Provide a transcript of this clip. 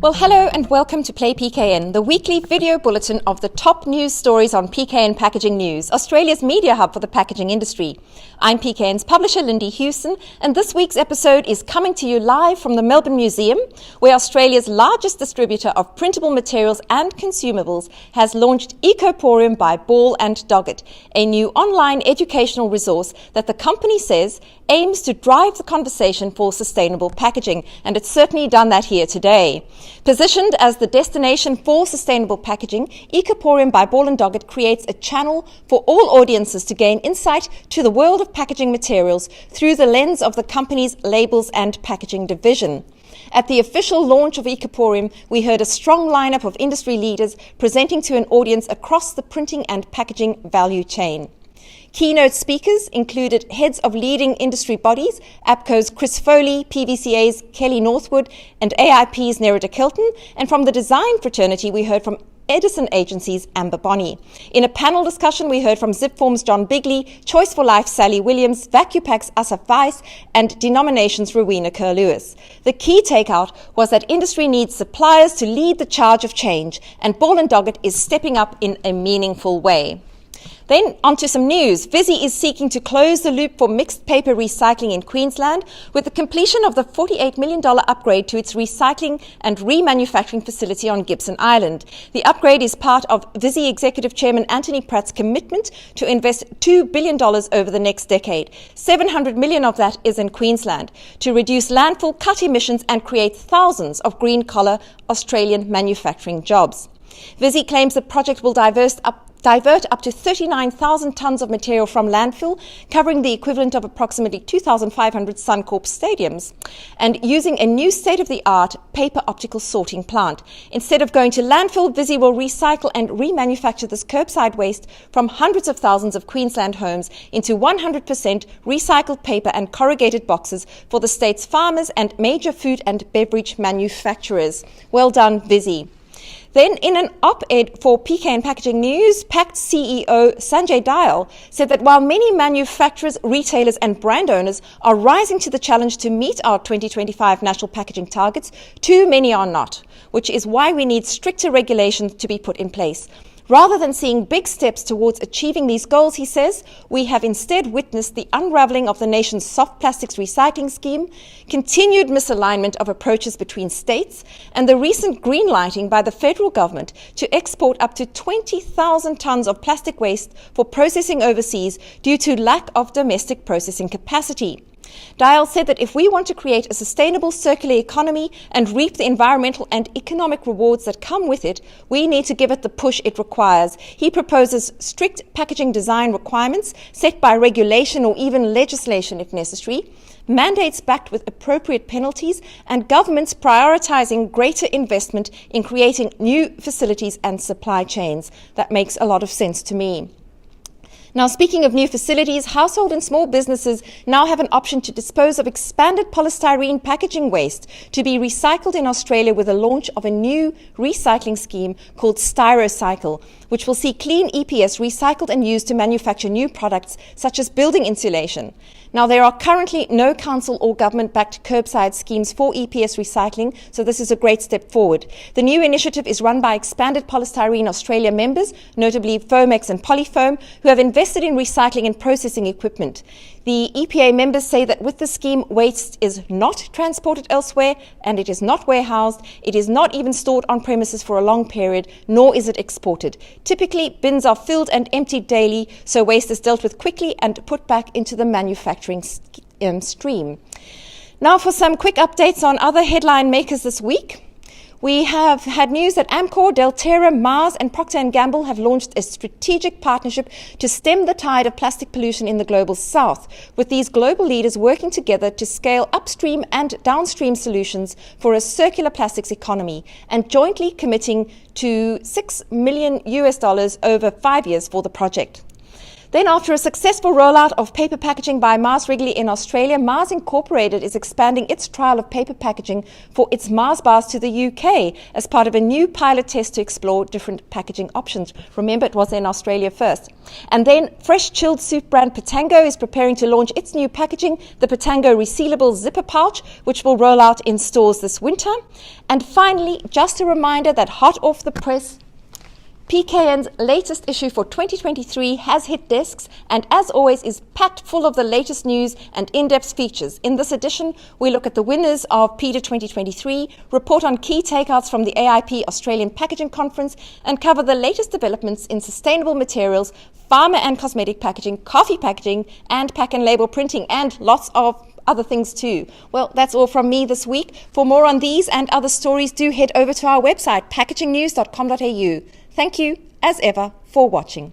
Well, hello and welcome to Play PKN, the weekly video bulletin of the top news stories on PKN Packaging News, Australia's media hub for the packaging industry. I'm PKN's publisher, Lindy Hewson, and this week's episode is coming to you live from the Melbourne Museum, where Australia's largest distributor of printable materials and consumables has launched Ecoporium by Ball Doggett, a new online educational resource that the company says aims to drive the conversation for sustainable packaging, and it's certainly done that here today. Positioned as the destination for sustainable packaging, ecoporium by Ball Doggett creates a channel for all audiences to gain insight to the world of packaging materials through the lens of the company's labels and packaging division. At the official launch of ecoporium, we heard a strong lineup of industry leaders presenting to an audience across the printing and packaging value chain. Keynote speakers included heads of leading industry bodies, APCO's Chris Foley, PVCA's Kelly Northwood, and AIP's Nerida Kilton, and from the design fraternity we heard from Edison Agency's Amber Bonney. In a panel discussion, we heard from Zipform's John Bigley, Choice for Life Sally Williams, VacuPak's Asaf Weiss, and Denomination's Rowena Kerr-Lewis. The key takeout was that industry needs suppliers to lead the charge of change, and Ball Doggett is stepping up in a meaningful way. Then onto some news. Visy is seeking to close the loop for mixed paper recycling in Queensland with the completion of the $48 million upgrade to its recycling and remanufacturing facility on Gibson Island. The upgrade is part of Visy Executive Chairman Anthony Pratt's commitment to invest $2 billion over the next decade. $700 million of that is in Queensland to reduce landfill, cut emissions and create thousands of green-collar Australian manufacturing jobs. Visy claims the project will divert up to 39,000 tonnes of material from landfill, covering the equivalent of approximately 2,500 Suncorp stadiums, and using a new state-of-the-art paper optical sorting plant. Instead of going to landfill, Visy will recycle and remanufacture this curbside waste from hundreds of thousands of Queensland homes into 100% recycled paper and corrugated boxes for the state's farmers and major food and beverage manufacturers. Well done, Visy. Then, in an op-ed for PKN Packaging News, Pact CEO Sanjay Dayal said that while many manufacturers, retailers and brand owners are rising to the challenge to meet our 2025 national packaging targets, too many are not, which is why we need stricter regulations to be put in place. Rather than seeing big steps towards achieving these goals, he says, we have instead witnessed the unravelling of the nation's soft plastics recycling scheme, continued misalignment of approaches between states, and the recent greenlighting by the federal government to export up to 20,000 tonnes of plastic waste for processing overseas due to lack of domestic processing capacity. Dayal said that if we want to create a sustainable circular economy and reap the environmental and economic rewards that come with it, we need to give it the push it requires. He proposes strict packaging design requirements set by regulation or even legislation if necessary, mandates backed with appropriate penalties, and governments prioritising greater investment in creating new facilities and supply chains. That makes a lot of sense to me. Now, speaking of new facilities, household and small businesses now have an option to dispose of expanded polystyrene packaging waste to be recycled in Australia with the launch of a new recycling scheme called StyroCycle, which will see clean EPS recycled and used to manufacture new products such as building insulation. Now, there are currently no council or government-backed curbside schemes for EPS recycling, so this is a great step forward. The new initiative is run by Expanded Polystyrene Australia members, notably Fomex and Polyfoam, who have invested in recycling and processing equipment. The EPA members say that with the scheme, waste is not transported elsewhere and it is not warehoused. It is not even stored on premises for a long period, nor is it exported. Typically, bins are filled and emptied daily, so waste is dealt with quickly and put back into the manufacturing stream. Now for some quick updates on other headline makers this week. We have had news that Amcor, Delterra, Mars and Procter & Gamble have launched a strategic partnership to stem the tide of plastic pollution in the global south, with these global leaders working together to scale upstream and downstream solutions for a circular plastics economy and jointly committing to $6 million over 5 years for the project. Then, after a successful rollout of paper packaging by Mars Wrigley in Australia, Mars Incorporated is expanding its trial of paper packaging for its Mars bars to the UK as part of a new pilot test to explore different packaging options. Remember, it was in Australia first. And then, fresh chilled soup brand Pitango is preparing to launch its new packaging, the Pitango resealable zipper pouch, which will roll out in stores this winter. And finally, just a reminder that hot off the press, PKN's latest issue for 2023 has hit desks and, as always, is packed full of the latest news and in-depth features. In this edition, we look at the winners of PETA 2023, report on key takeouts from the AIP Australian Packaging Conference, and cover the latest developments in sustainable materials, pharma and cosmetic packaging, coffee packaging, and pack and label printing, and lots of other things too. Well, that's all from me this week. For more on these and other stories, do head over to our website, packagingnews.com.au. Thank you, as ever, for watching.